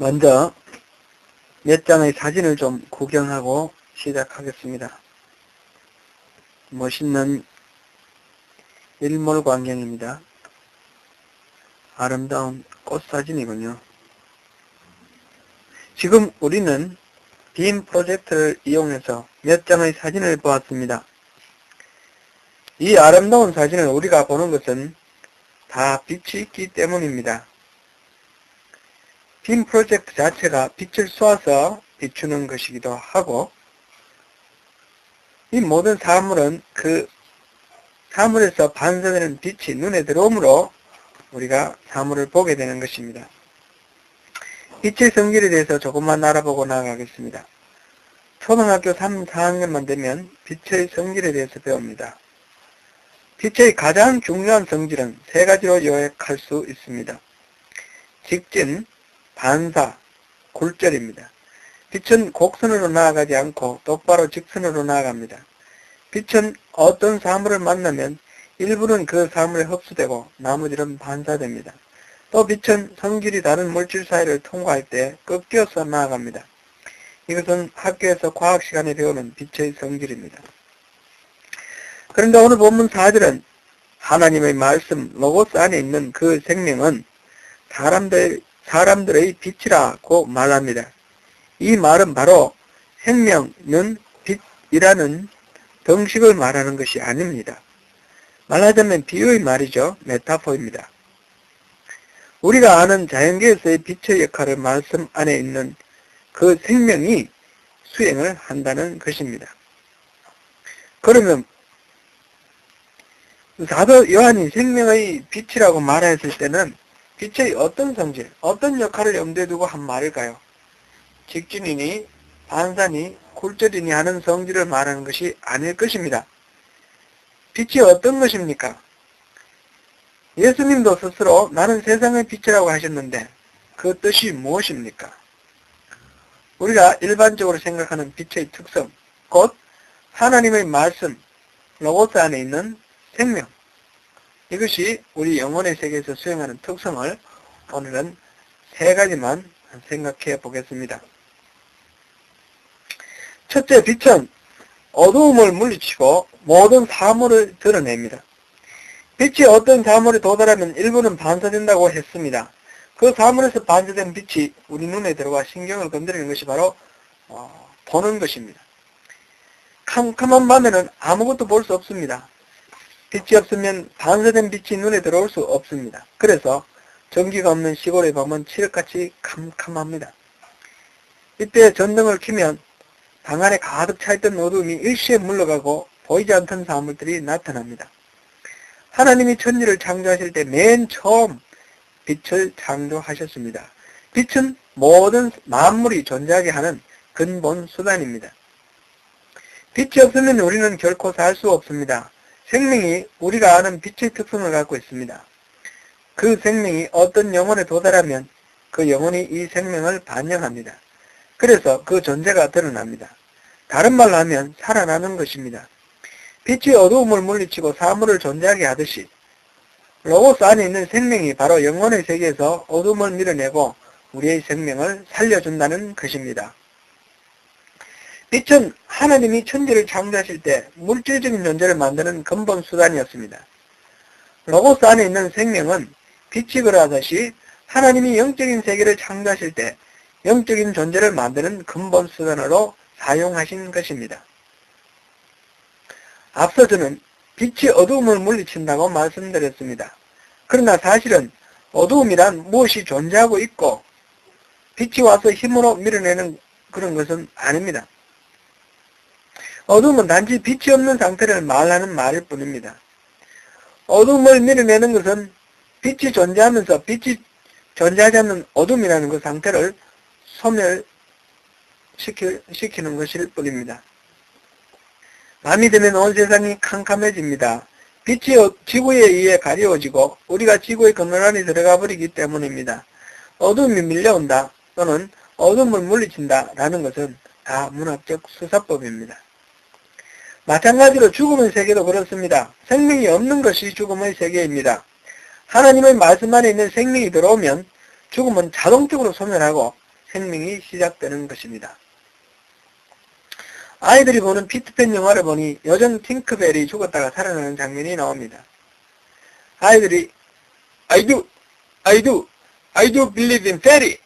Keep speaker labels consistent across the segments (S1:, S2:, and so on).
S1: 먼저 몇 장의 사진을 좀 구경하고 시작하겠습니다. 멋있는 일몰 광경입니다. 아름다운 꽃 사진이군요. 지금 우리는 빔 프로젝터를 이용해서 몇 장의 사진을 보았습니다. 이 아름다운 사진을 우리가 보는 것은 다 빛이 있기 때문입니다. 빔 프로젝트 자체가 빛을 쏘아서 비추는 것이기도 하고, 이 모든 사물은 그 사물에서 반사되는 빛이 눈에 들어오므로 우리가 사물을 보게 되는 것입니다. 빛의 성질에 대해서 조금만 알아보고 나아가겠습니다. 초등학교 3, 4학년만 되면 빛의 성질에 대해서 배웁니다. 빛의 가장 중요한 성질은 세 가지로 요약할 수 있습니다. 직진, 반사, 굴절입니다. 빛은 곡선으로 나아가지 않고 똑바로 직선으로 나아갑니다. 빛은 어떤 사물을 만나면 일부는 그 사물에 흡수되고 나머지는 반사됩니다. 또 빛은 성질이 다른 물질 사이를 통과할 때 꺾여서 나아갑니다. 이것은 학교에서 과학 시간에 배우는 빛의 성질입니다. 그런데 오늘 본문 4절은 하나님의 말씀 로고스 안에 있는 그 생명은 사람들의 빛이라고 말합니다. 이 말은 바로 생명은 빛이라는 정식을 말하는 것이 아닙니다. 말하자면 비유의 말이죠. 메타포입니다. 우리가 아는 자연계에서의 빛의 역할을 말씀 안에 있는 그 생명이 수행을 한다는 것입니다. 그러면 사도 요한이 생명의 빛이라고 말했을 때는 빛의 어떤 성질, 어떤 역할을 염두에 두고 한 말일까요? 직진이니 반사니 굴절이니 하는 성질을 말하는 것이 아닐 것입니다. 빛이 어떤 것입니까? 예수님도 스스로 나는 세상의 빛이라고 하셨는데 그 뜻이 무엇입니까? 우리가 일반적으로 생각하는 빛의 특성, 곧 하나님의 말씀, 로고스 안에 있는 생명, 이것이 우리 영혼의 세계에서 수행하는 특성을 오늘은 세 가지만 생각해 보겠습니다. 첫째, 빛은 어두움을 물리치고 모든 사물을 드러냅니다. 빛이 어떤 사물에 도달하면 일부는 반사된다고 했습니다. 그 사물에서 반사된 빛이 우리 눈에 들어와 신경을 건드리는 것이 바로 보는 것입니다. 캄캄한 밤에는 아무것도 볼 수 없습니다. 빛이 없으면 반사된 빛이 눈에 들어올 수 없습니다. 그래서 전기가 없는 시골의 밤은 칠흑같이 캄캄합니다. 이때 전등을 켜면 방 안에 가득 차있던 어두움이 일시에 물러가고 보이지 않던 사물들이 나타납니다. 하나님이 천지를 창조하실 때 맨 처음 빛을 창조하셨습니다. 빛은 모든 만물이 존재하게 하는 근본 수단입니다. 빛이 없으면 우리는 결코 살 수 없습니다. 생명이 우리가 아는 빛의 특성을 갖고 있습니다. 그 생명이 어떤 영혼에 도달하면 그 영혼이 이 생명을 반영합니다. 그래서 그 존재가 드러납니다. 다른 말로 하면 살아나는 것입니다. 빛이 어두움을 물리치고 사물을 존재하게 하듯이 로고스 안에 있는 생명이 바로 영혼의 세계에서 어두움을 밀어내고 우리의 생명을 살려준다는 것입니다. 빛은 하나님이 천지를 창조하실 때 물질적인 존재를 만드는 근본 수단이었습니다. 로고스 안에 있는 생명은 빛이 그러하듯이 하나님이 영적인 세계를 창조하실 때 영적인 존재를 만드는 근본 수단으로 사용하신 것입니다. 앞서 저는 빛이 어두움을 물리친다고 말씀드렸습니다. 그러나 사실은 어두움이란 무엇이 존재하고 있고 빛이 와서 힘으로 밀어내는 그런 것은 아닙니다. 어두움은 단지 빛이 없는 상태를 말하는 말일 뿐입니다. 어두움을 밀어내는 것은 빛이 존재하면서 빛이 존재하지 않는 어둠이라는 그 상태를 소멸시키는 것일 뿐입니다. 밤이 되면 온 세상이 캄캄해집니다. 빛이 지구에 의해 가려워지고 우리가 지구의 그늘 안에 들어가 버리기 때문입니다. 어둠이 밀려온다 또는 어둠을 물리친다 라는 것은 다 문학적 수사법입니다. 마찬가지로 죽음의 세계도 그렇습니다. 생명이 없는 것이 죽음의 세계입니다. 하나님의 말씀 안에 있는 생명이 들어오면 죽음은 자동적으로 소멸하고 생명이 시작되는 것입니다. 아이들이 보는 피터팬 영화를 보니 여정 팅크벨이 죽었다가 살아나는 장면이 나옵니다. 아이들이 I do believe in fairy.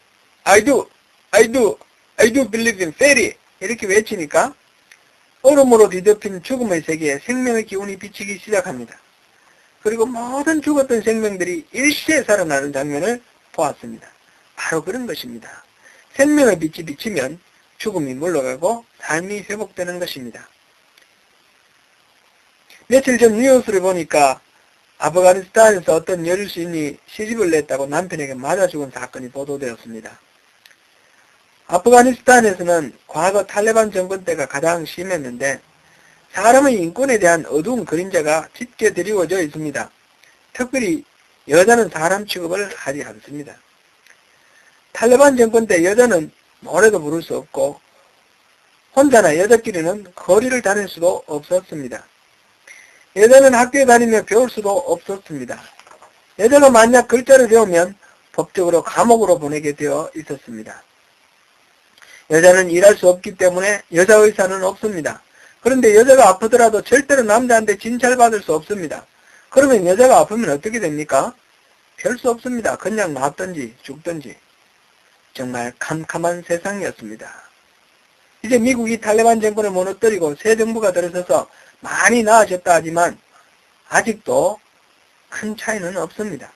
S1: I do believe in fairy. 이렇게 외치니까 얼음으로 뒤덮인 죽음의 세계에 생명의 기운이 비치기 시작합니다. 그리고 모든 죽었던 생명들이 일시에 살아나는 장면을 보았습니다. 바로 그런 것입니다. 생명의 빛이 비치면 죽음이 물러가고 삶이 회복되는 것입니다. 며칠 전 뉴스를 보니까 아프가니스탄에서 어떤 여주인이 시집을 냈다고 남편에게 맞아 죽은 사건이 보도되었습니다. 아프가니스탄에서는 과거 탈레반 정권 때가 가장 심했는데 사람의 인권에 대한 어두운 그림자가 짙게 드리워져 있습니다. 특별히 여자는 사람 취급을 하지 않습니다. 탈레반 정권 때 여자는 노래도 부를 수 없고 혼자나 여자끼리는 거리를 다닐 수도 없었습니다. 여자는 학교에 다니며 배울 수도 없었습니다. 여자가 만약 글자를 배우면 법적으로 감옥으로 보내게 되어 있었습니다. 여자는 일할 수 없기 때문에 여자 의사는 없습니다. 그런데 여자가 아프더라도 절대로 남자한테 진찰받을 수 없습니다. 그러면 여자가 아프면 어떻게 됩니까? 별 수 없습니다. 그냥 낫든지 죽든지. 정말 캄캄한 세상이었습니다. 이제 미국이 탈레반 정권을 무너뜨리고 새 정부가 들어서서 많이 나아졌다 하지만 아직도 큰 차이는 없습니다.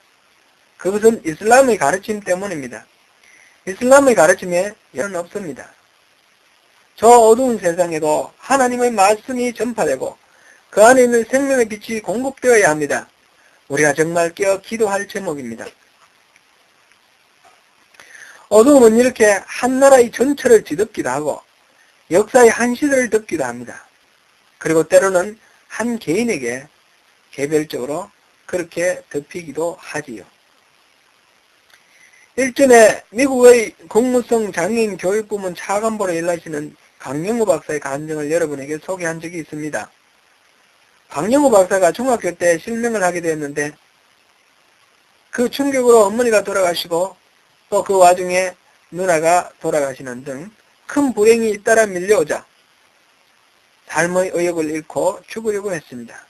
S1: 그것은 이슬람의 가르침 때문입니다. 이슬람의 가르침에 여는 없습니다. 저 어두운 세상에도 하나님의 말씀이 전파되고 그 안에 있는 생명의 빛이 공급되어야 합니다. 우리가 정말 깨어 기도할 제목입니다. 어두움은 이렇게 한 나라의 전체를 뒤덮기도 하고 역사의 한 시대를 덮기도 합니다. 그리고 때로는 한 개인에게 개별적으로 그렇게 덮이기도 하지요. 일전에 미국의 국무성 장애인 교육부문 차관보로 일하시는 강영우 박사의 간증을 여러분에게 소개한 적이 있습니다. 강영우 박사가 중학교 때 실명을 하게 되었는데 그 충격으로 어머니가 돌아가시고 또 그 와중에 누나가 돌아가시는 등 큰 불행이 잇따라 밀려오자 삶의 의욕을 잃고 죽으려고 했습니다.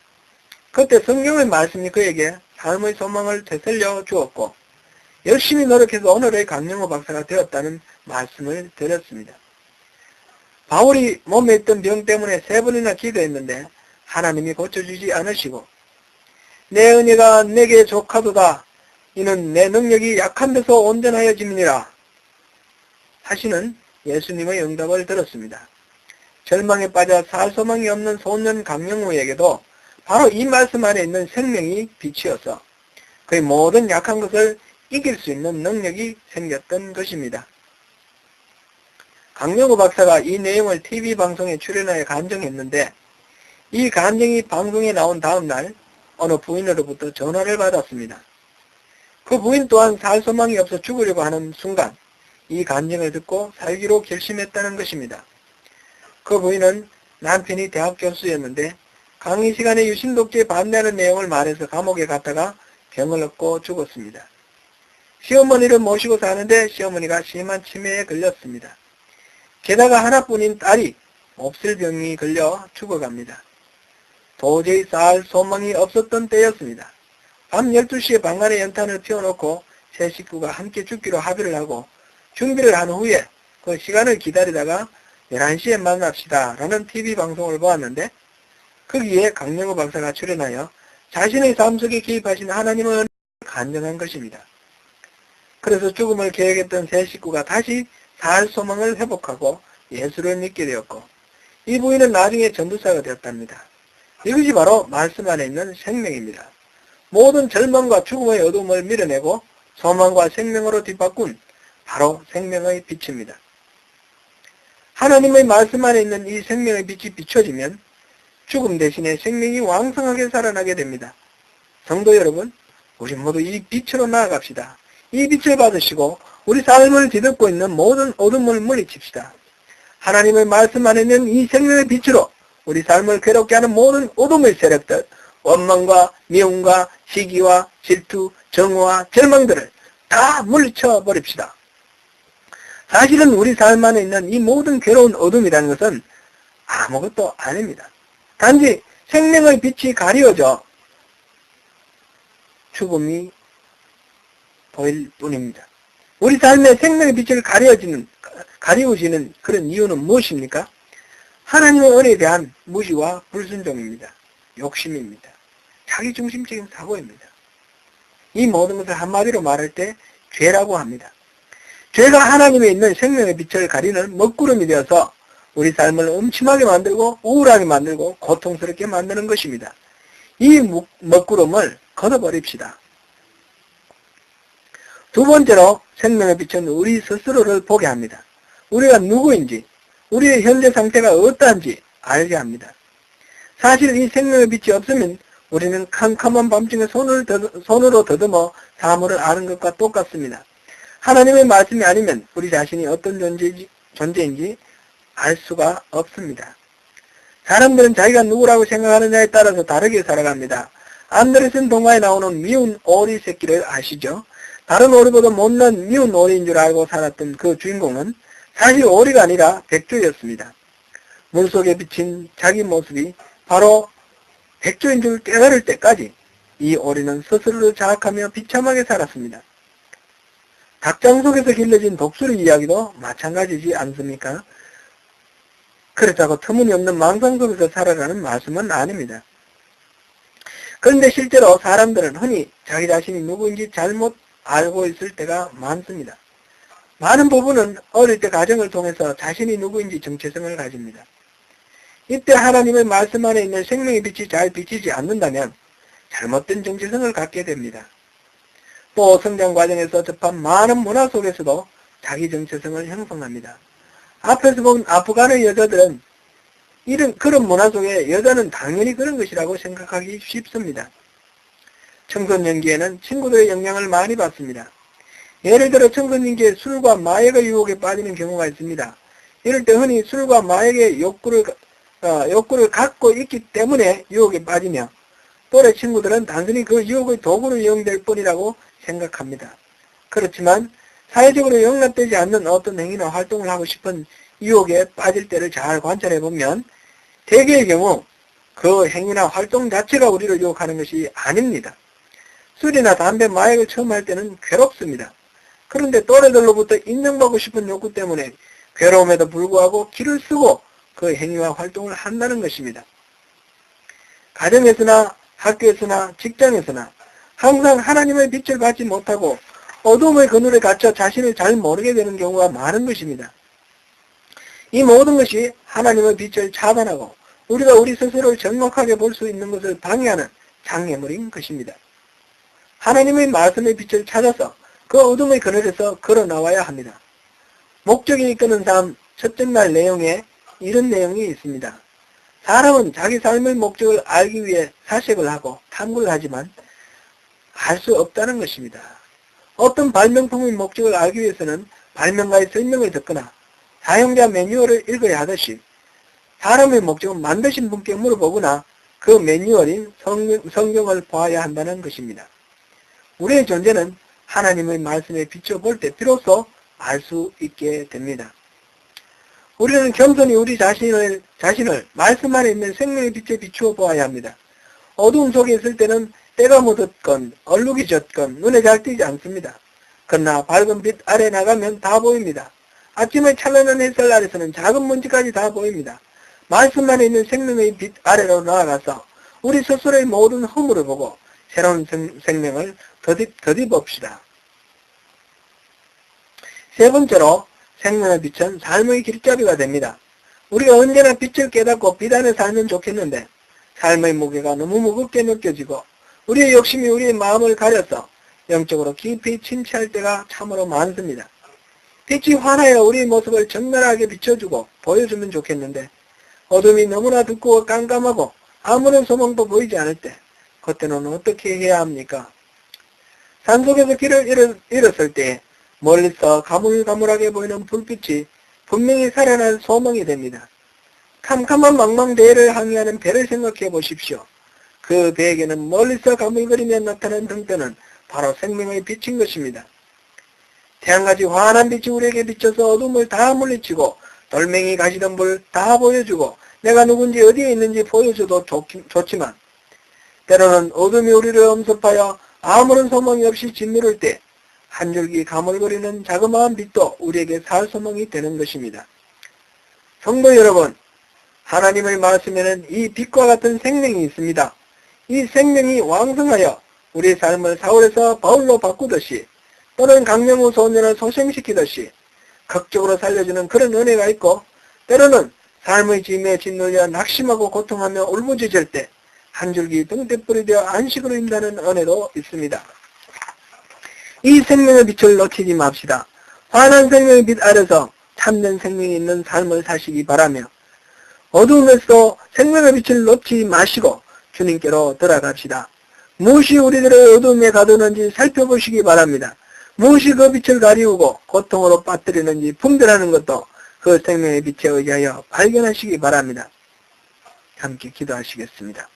S1: 그때 성경의 말씀이 그에게 삶의 소망을 되살려 주었고 열심히 노력해서 오늘의 강영호 박사가 되었다는 말씀을 드렸습니다. 바울이 몸에 있던 병 때문에 3번이나 기도했는데 하나님이 고쳐주지 않으시고 내 은혜가 내게 족하도다. 이는 내 능력이 약한 데서 온전하여짐이니라 하시는 예수님의 응답을 들었습니다. 절망에 빠져 살 소망이 없는 소년 강영우에게도 바로 이 말씀 안에 있는 생명이 빛이어서 그의 모든 약한 것을 이길 수 있는 능력이 생겼던 것입니다. 강영우 박사가 이 내용을 TV 방송에 출연하여 간증했는데 이 간증이 방송에 나온 다음날 어느 부인으로부터 전화를 받았습니다. 그 부인 또한 살 소망이 없어 죽으려고 하는 순간 이 간증을 듣고 살기로 결심했다는 것입니다. 그 부인은 남편이 대학 교수였는데 강의 시간에 유신 독재에 반대하는 내용을 말해서 감옥에 갔다가 병을 얻고 죽었습니다. 시어머니를 모시고 사는데 시어머니가 심한 치매에 걸렸습니다. 게다가 하나뿐인 딸이 몹쓸병이 걸려 죽어갑니다. 도저히 살 소망이 없었던 때였습니다. 밤 12시에 방안에 연탄을 피워놓고 세 식구가 함께 죽기로 합의를 하고 준비를 한 후에 그 시간을 기다리다가 11시에 만납시다 라는 TV 방송을 보았는데 거기에 강영우 박사가 출연하여 자신의 삶 속에 개입하신 하나님의 은혜를 간증한 것입니다. 그래서 죽음을 계획했던 세 식구가 다시 살 소망을 회복하고 예수를 믿게 되었고 이 부인은 나중에 전도사가 되었답니다. 이것이 바로 말씀 안에 있는 생명입니다. 모든 절망과 죽음의 어둠을 밀어내고 소망과 생명으로 뒤바꾼 바로 생명의 빛입니다. 하나님의 말씀 안에 있는 이 생명의 빛이 비춰지면 죽음 대신에 생명이 왕성하게 살아나게 됩니다. 성도 여러분, 우리 모두 이 빛으로 나아갑시다. 이 빛을 받으시고 우리 삶을 뒤덮고 있는 모든 어둠을 물리칩시다. 하나님의 말씀 안에 있는 이 생명의 빛으로 우리 삶을 괴롭게 하는 모든 어둠의 세력들, 원망과 미움과 시기와 질투, 정오와 절망들을 다 물리쳐 버립시다. 사실은 우리 삶 안에 있는 이 모든 괴로운 어둠이라는 것은 아무것도 아닙니다. 단지 생명의 빛이 가려져 죽음이 보일 뿐입니다. 우리 삶의 생명의 빛을 가리우시는 그런 이유는 무엇입니까? 하나님의 은혜에 대한 무시와 불순종입니다. 욕심입니다. 자기중심적인 사고입니다. 이 모든 것을 한마디로 말할 때 죄라고 합니다. 죄가 하나님에 있는 생명의 빛을 가리는 먹구름이 되어서 우리 삶을 음침하게 만들고 우울하게 만들고 고통스럽게 만드는 것입니다. 이 먹구름을 걷어버립시다. 두 번째로 생명의 빛은 우리 스스로를 보게 합니다. 우리가 누구인지, 우리의 현재 상태가 어떠한지 알게 합니다. 사실 이 생명의 빛이 없으면 우리는 캄캄한 밤중에 손으로 더듬어 사물을 아는 것과 똑같습니다. 하나님의 말씀이 아니면 우리 자신이 어떤 존재인지 알 수가 없습니다. 사람들은 자기가 누구라고 생각하느냐에 따라서 다르게 살아갑니다. 안데르센 동화에 나오는 미운 오리 새끼를 아시죠? 다른 오리보다 못난 미운 오리인 줄 알고 살았던 그 주인공은 사실 오리가 아니라 백조였습니다. 물속에 비친 자기 모습이 바로 백조인 줄 깨달을 때까지 이 오리는 스스로를 자학하며 비참하게 살았습니다. 닭장 속에서 길러진 독수리 이야기도 마찬가지지 않습니까? 그렇다고 터무니없는 망상 속에서 살아라는 말씀은 아닙니다. 그런데 실제로 사람들은 흔히 자기 자신이 누구인지 잘못 알고 있을 때가 많습니다. 많은 부분은 어릴 때 가정을 통해서 자신이 누구인지 정체성을 가집니다. 이때 하나님의 말씀 안에 있는 생명의 빛이 잘 비치지 않는다면 잘못된 정체성을 갖게 됩니다. 또 성장 과정에서 접한 많은 문화 속에서도 자기 정체성을 형성합니다. 앞에서 본 아프간의 여자들은 그런 문화 속에 여자는 당연히 그런 것이라고 생각하기 쉽습니다. 청소년기에는 친구들의 영향을 많이 받습니다. 예를 들어 청소년기에 술과 마약의 유혹에 빠지는 경우가 있습니다. 이럴 때 흔히 술과 마약의 욕구를 갖고 있기 때문에 유혹에 빠지며 또래 친구들은 단순히 그 유혹의 도구로 이용될 뿐이라고 생각합니다. 그렇지만 사회적으로 용납되지 않는 어떤 행위나 활동을 하고 싶은 유혹에 빠질 때를 잘 관찰해보면 대개의 경우 그 행위나 활동 자체가 우리를 유혹하는 것이 아닙니다. 술이나 담배, 마약을 처음 할 때는 괴롭습니다. 그런데 또래들로부터 인정받고 싶은 욕구 때문에 괴로움에도 불구하고 기를 쓰고 그 행위와 활동을 한다는 것입니다. 가정에서나 학교에서나 직장에서나 항상 하나님의 빛을 받지 못하고 어둠의 그늘에 갇혀 자신을 잘 모르게 되는 경우가 많은 것입니다. 이 모든 것이 하나님의 빛을 차단하고 우리가 우리 스스로를 정확하게 볼 수 있는 것을 방해하는 장애물인 것입니다. 하나님의 말씀의 빛을 찾아서 그 어둠의 그늘에서 걸어 나와야 합니다. 목적이 이끄는 삶 첫째 날 내용에 이런 내용이 있습니다. 사람은 자기 삶의 목적을 알기 위해 사색을 하고 탐구를 하지만 알 수 없다는 것입니다. 어떤 발명품의 목적을 알기 위해서는 발명가의 설명을 듣거나 사용자 매뉴얼을 읽어야 하듯이 사람의 목적은 만드신 분께 물어보거나 그 매뉴얼인 성경을 봐야 한다는 것입니다. 우리의 존재는 하나님의 말씀에 비춰볼 때 비로소 알 수 있게 됩니다. 우리는 겸손히 우리 자신을 말씀 안에 있는 생명의 빛에 비추어 보아야 합니다. 어두움 속에 있을 때는 때가 묻었건 얼룩이 졌건 눈에 잘 띄지 않습니다. 그러나 밝은 빛 아래 나가면 다 보입니다. 아침의 찬란한 햇살 아래서는 작은 먼지까지 다 보입니다. 말씀 안에 있는 생명의 빛 아래로 나아가서 우리 스스로의 모든 허물을 보고 새로운 생명을 더딥읍시다. 세 번째로 생명의 빛은 삶의 길잡이가 됩니다. 우리가 언제나 빛을 깨닫고 빛 안에 살면 좋겠는데 삶의 무게가 너무 무겁게 느껴지고 우리의 욕심이 우리의 마음을 가려서 영적으로 깊이 침체할 때가 참으로 많습니다. 빛이 환하여 우리의 모습을 적나라하게 비춰주고 보여주면 좋겠는데 어둠이 너무나 두꺼워 깜깜하고 아무런 소망도 보이지 않을 때 그때는 어떻게 해야 합니까? 산속에서 길을 잃었을 때 멀리서 가물가물하게 보이는 불빛이 분명히 살아날 소망이 됩니다. 캄캄한 망망대해를 항해하는 배를 생각해 보십시오. 그 배에게는 멀리서 가물거리며 나타난 등대는 바로 생명의 빛인 것입니다. 태양같이 환한 빛이 우리에게 비쳐서 어둠을 다 물리치고 돌멩이 가시던 불 다 보여주고 내가 누군지 어디에 있는지 보여줘도 좋지만 때로는 어둠이 우리를 엄습하여 아무런 소망이 없이 짓누를 때 한 줄기 가물거리는 자그마한 빛도 우리에게 살 소망이 되는 것입니다. 성도 여러분, 하나님의 말씀에는 이 빛과 같은 생명이 있습니다. 이 생명이 왕성하여 우리의 삶을 사울에서 바울로 바꾸듯이 또는 강명우 소년을 소생시키듯이 극적으로 살려주는 그런 은혜가 있고 때로는 삶의 짐에 짓눌려 낙심하고 고통하며 울부짖을 때 한 줄기 등대불이 되어 안식으로 인다는 은혜도 있습니다. 이 생명의 빛을 놓치지 맙시다. 환한 생명의 빛 아래서 참된 생명이 있는 삶을 사시기 바라며 어두움에서 생명의 빛을 놓치지 마시고 주님께로 돌아갑시다. 무엇이 우리들의 어두움에 가두는지 살펴보시기 바랍니다. 무엇이 그 빛을 가리우고 고통으로 빠뜨리는지 분별하는 것도 그 생명의 빛에 의하여 발견하시기 바랍니다. 함께 기도하시겠습니다.